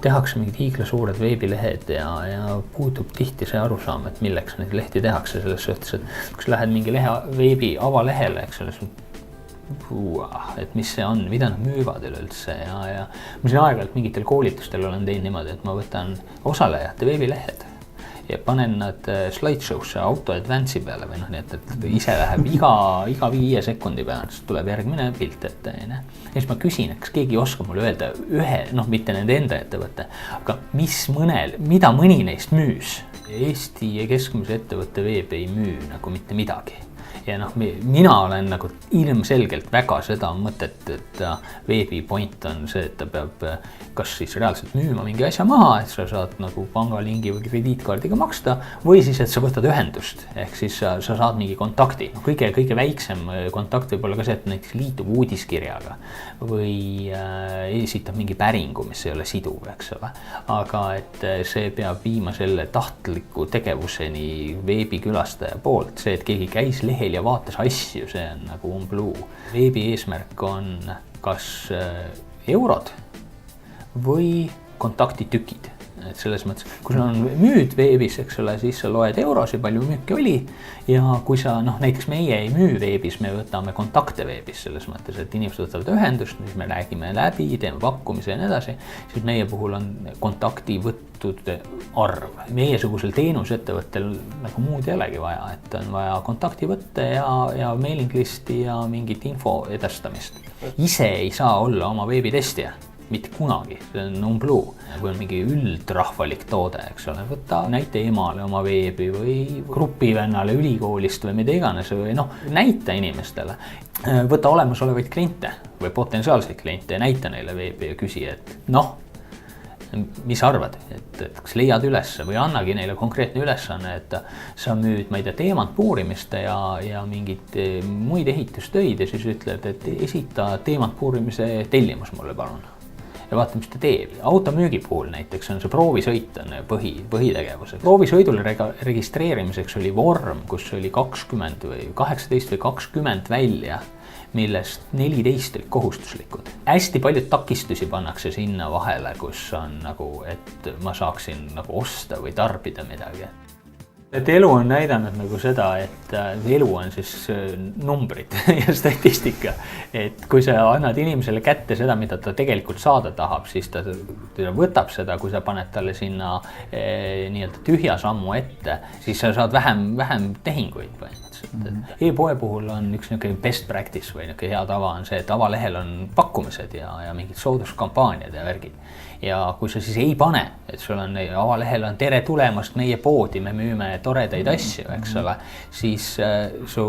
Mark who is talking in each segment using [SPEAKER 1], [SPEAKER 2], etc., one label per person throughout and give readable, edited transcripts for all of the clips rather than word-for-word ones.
[SPEAKER 1] tehakse mingid hiiglasuured veebilehed ja puudub tihti see arusaam, et milleks neid lehti tehakse selles suhtes, et kui lähed mingi veebi avalehele, eks ole, et mis see on, mida nad müüvad üleüldse ja ma siin aeg-ajalt mingitel koolitustel olen teinud niimoodi, et ma võtan osalejate veebilehed ja panen nad slideshow'sse auto advance'i peale või nii, et ise läheb iga 5 sekundi peale, siis tuleb järgmine pilt ette. Ja siis ma küsin, et kas keegi oskab mulle öelda mitte nende enda ettevõtte, aga mida mõni neist müüs. Eesti keskmise ettevõtte veeb ei müü nagu mitte midagi. Ja mina olen nagu ilmselgelt väga seda mõtet, et veebi point on see, et ta peab kas siis reaalselt müüma mingi asja maha, et sa saad nagu pangalingi või krediitkaardiga maksta, või siis, et sa võtad ühendust, ehk siis sa saad mingi kontakti. Kõige väiksem kontakt võib olla ka see, et näiteks liitub uudiskirjaga või esitab mingi päringu, mis ei ole siduv, eks ole. Aga et see peab viima selle tahtliku tegevuseni veebikülastaja poolt, see, et keegi käis lehel ja vaatas asju, see on nagu umbluu. Veebi eesmärk on kas eurod või kontaktitükid. Et selles mõttes, kui sul on müüd veebis, eks ole, siis sa loed eurosi, palju müüki oli. Ja kui sa, näiteks meie ei müü veebis, me võtame kontakte veebis selles mõttes, et inimesed võtavad ühendust, siis me räägime läbi, teeme pakkumise ja nii edasi, siis meie puhul on kontaktivõttude arv. Meiesugusel teenusettevõttel nagu muud ei olegi vaja, et on vaja kontaktivõtte ja mailing listi ja mingit info edastamist. Ise ei saa olla oma veebitestija. Mitte kunagi, see on umbluu. Kui on mingi üldrahvalik toode, eks ole, võta näite emale oma veebi või grupivennale ülikoolist või mida iganes või näita inimestele. Võta olemasolevaid kliente või potentsiaalseid kliente ja näita neile veebi ja küsi, et mis arvad, et kas leiad üles või annagi neile konkreetne ülesanne, et sa müüd, ma ei tea, teemantpuurimist ja mingid muid ehitustöid ja siis ütled, et esita teemantpuurimise tellimus mulle palun. Ja vaata, mis ta teeb. Automüügi puhul näiteks on see proovisõit on põhitegevus. Proovisõidule registreerimiseks oli vorm, kus oli 18 või 20 välja, millest 14 olid kohustuslikud. Hästi paljud takistusi pannakse sinna vahele, kus on nagu, et ma saaksin nagu osta või tarbida midagi. Et elu on näidanud nagu seda, et elu on siis numbrid ja statistika. Et kui sa annad inimesele kätte seda, mida ta tegelikult saada tahab, siis ta võtab seda, kui sa paned talle sinna nii-öelda tühja sammu ette, siis sa saad vähem tehinguid põhimõtteliselt. E-poe puhul on üks niisugune best practice või niisugune hea tava on see, et avalehel on pakkumised ja mingid sooduskampaaniad ja värgid. Ja kui sa siis ei pane, et sul on avalehel on tere tulemast meie poodi, me müüme toredaid asju, eks ole, siis su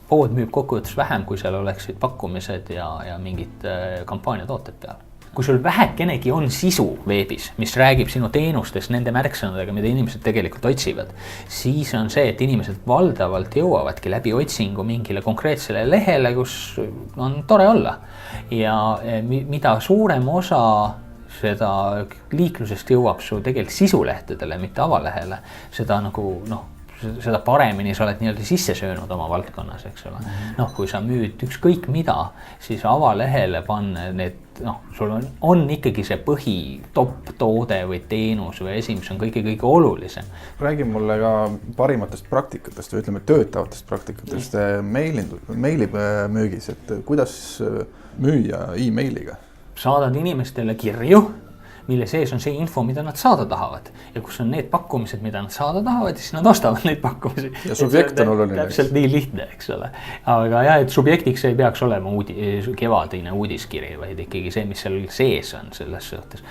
[SPEAKER 1] pood müüb kokkuvõttes vähem, kui seal oleksid pakkumised ja mingid kampaaniatooted peal. Kui sul vähekenegi on sisu veebis, mis räägib sinu teenustest nende märksõnadega, mida inimesed tegelikult otsivad, siis on see, et inimesed valdavalt jõuavadki läbi otsingu mingile konkreetsele lehele, kus on tore olla. Ja mida suurem osa seda liiklusest jõuab su tegelikult sisulehtedele, mitte avalehele, seda seda paremini sa oled nii-öelda sisse söönud oma valdkonnas, eks ole. Kui sa müüd ükskõik mida, siis avalehele panna need, sul on ikkagi see põhi top toode või teenus või asi, mis on kõige olulisem.
[SPEAKER 2] Räägi mulle ka parimatest praktikatest või ütleme töötavatest praktikatest meilimüügis, et kuidas müüa e-mailiga?
[SPEAKER 1] Saadad inimestele kirju, mille sees on see info, mida nad saada tahavad ja kus on need pakkumised, mida nad saada tahavad ja siis nad ostavad neid pakkumisi.
[SPEAKER 2] Ja subjekt on oluline.
[SPEAKER 1] Täpselt nii lihtne, eks ole. Aga jah, et subjektiks ei peaks olema kevadine uudiskiri, vaid ikkagi see, mis seal sees on selles suhtes.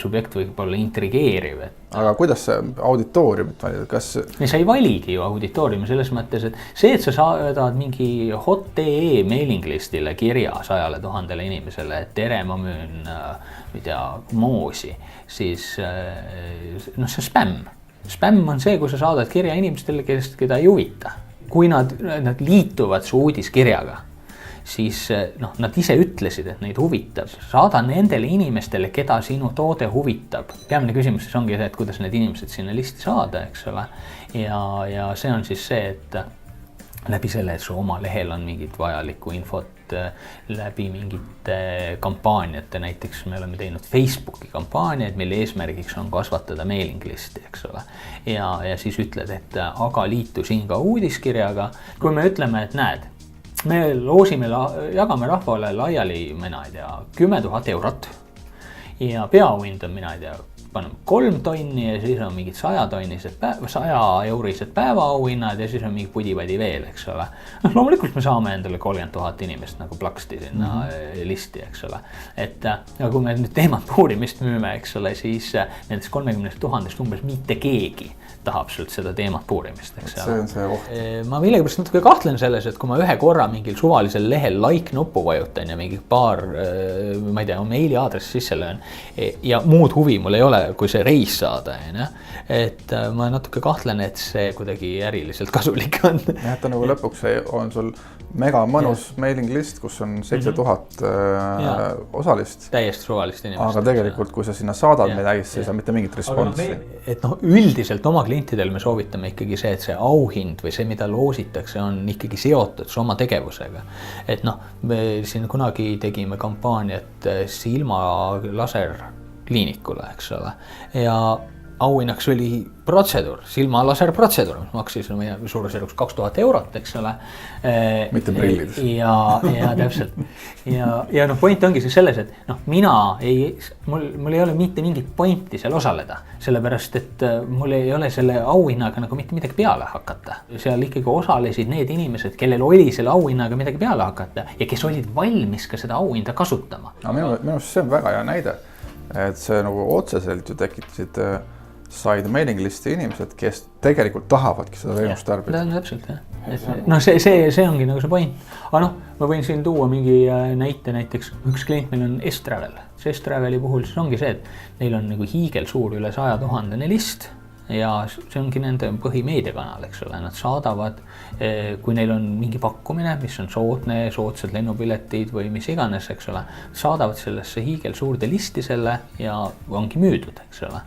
[SPEAKER 1] Subjekt võib olla intrigeeriv.
[SPEAKER 2] Aga kuidas see auditooriumit valida?
[SPEAKER 1] Sa ei valigi ju auditooriumi selles mõttes, et see, et sa saadad mingi hot.ee mailing listile kirja 100 000 inimesele, et tere, ma müün moosi, siis see on spämm. Spämm on see, kui sa saadad kirja inimestele, keda ei huvita. Kui nad liituvad su uudiskirjaga, siis nad ise ütlesid, et neid huvitab. Saada nendele inimestele, keda sinu toode huvitab. Peamine küsimus siis ongi see, et kuidas need inimesed sinna listi saada, eks ole. Ja see on siis see, et läbi selle, et su oma lehel on mingit vajalikku infot, läbi mingite kampaaniate, näiteks me oleme teinud Facebooki kampaaniaid, mille eesmärgiks on kasvatada mailing listi, eks ole. Ja siis ütled, et aga liitu siin ka uudiskirjaga, kui me ütleme, et näed, me jagame rahvale laiali, mina ei tea, 10 000 eurot ja peaauhind on, mina ei tea, paneme 3 tonni ja siis on mingid 100 eurised päevaauhinnad ja siis on mingi pudi-padi veel, eks ole. Loomulikult me saame endale 30 000 inimest nagu plaksti sinna listi, eks ole. Et kui me nüüd teemat puurimist müüme, eks ole, siis nendest 30 000 umbes mitte keegi tahab sult seda teemat puurimist, eks ole.
[SPEAKER 2] See on see oht.
[SPEAKER 1] Ma millegipärast natuke kahtlen selles, et kui ma ühe korra mingil suvalisel lehel like nuppu vajutan ja mingi paar, ma ei tea, meiliaadress sisse löön ja muud huvi mul ei ole, kui see reis saada, et ma natuke kahtlen, et see kuidagi äriliselt kasulik on.
[SPEAKER 2] Jah, et nagu lõpuks on sul mega mõnus mailing list, kus on 7000 osalist.
[SPEAKER 1] Täiesti suvalist inimest.
[SPEAKER 2] Aga tegelikult, kui sa sinna saadad midagi, siis ei saa mitte mingit responsi.
[SPEAKER 1] Et üldiselt oma klientidel me soovitame ikkagi see, et see auhind või see, mida loositakse, on ikkagi seotud su oma tegevusega. Et me siin kunagi tegime kampaaniat silma laserkliinikule, eks ole. Ja auhinnaks oli silmalaserprotseduur, mis maksis meie suurusjärgus 2000 eurot, eks ole.
[SPEAKER 2] Mitte prillid.
[SPEAKER 1] Ja täpselt. Ja point ongi siis selles, et mul ei ole mitte mingit pointi seal osaleda, sellepärast, et mul ei ole selle auhinnaga nagu mitte midagi peale hakata. Seal ikkagi osalesid need inimesed, kellel oli selle auhinnaga midagi peale hakata ja kes olid valmis ka seda auhinda kasutama.
[SPEAKER 2] Minu arust see on väga hea näide, et see nagu otseselt ju tekitasid said mailing listi inimesed, kes tegelikult tahavadki seda teenust tarbida.
[SPEAKER 1] Täpselt, jah. See ongi nagu see point. Aga ma võin siin tuua mingi näite, näiteks üks klient meil on S-Travel. See S-Traveli puhul siis ongi see, et neil on nagu hiigel suur üle 100 000 list ja see ongi nende põhimeediakanal, eks ole. Nad saadavad, kui neil on mingi pakkumine, mis on soodsad lennupiletid või mis iganes, eks ole, saadavad sellesse hiigel suurde listi selle ja ongi müüdud, eks ole.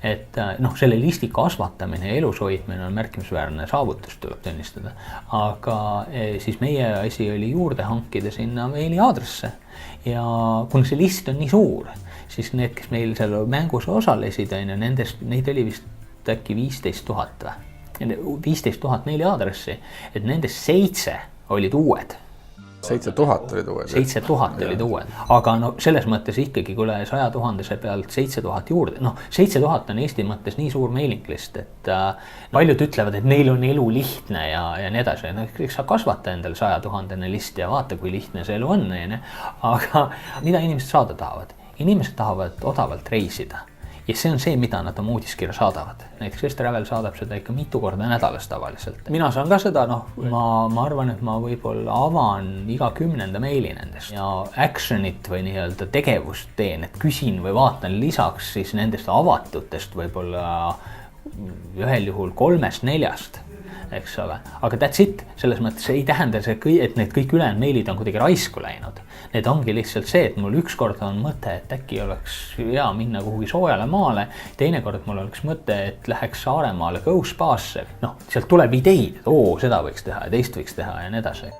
[SPEAKER 1] Et selle listi kasvatamine ja elus hoidmine on märkimisväärne saavutus, tuleb tunnistada. Aga siis meie asi oli juurde hankida sinna meiliaadresse ja kuna see list on nii suur, siis need, kes meil seal mängus osalesid, neid oli vist äkki 15 000 või 15 000 meiliaadressi, et nendest 7 olid uued.
[SPEAKER 2] 7000 olid uued.
[SPEAKER 1] 7000 olid uued, aga selles mõttes ikkagi, kui üle 100 000 pealt 7000 juurde, 7000 on Eesti mõttes nii suur mailing list, et paljud ütlevad, et neil on elu lihtne ja nii edasi. Eks sa kasvata endale 100 000 listi ja vaata, kui lihtne see elu on. Aga mida inimesed saada tahavad? Inimesed tahavad odavalt reisida. Ja see on see, mida nad oma uudiskirja saadavad. Näiteks S-Travel saadab seda ikka mitu korda nädalas tavaliselt. Mina saan ka seda, ma arvan, et ma võib-olla avan iga 10. meili nendest ja actionit või nii-öelda tegevust teen, et küsin või vaatan lisaks siis nendest avatutest võib-olla ühel juhul 3-4, eks ole. Aga that's it, selles mõttes ei tähenda see, et need kõik ülejäänud meilid on kuidagi raisku läinud. Need ongi lihtsalt see, et mul ükskord on mõte, et äkki oleks hea minna kuhugi soojale maale. Teine kord mul oleks mõte, et läheks Saaremaale Go Spasse. Sealt tuleb ideid, et seda võiks teha ja teist võiks teha ja nii edasi.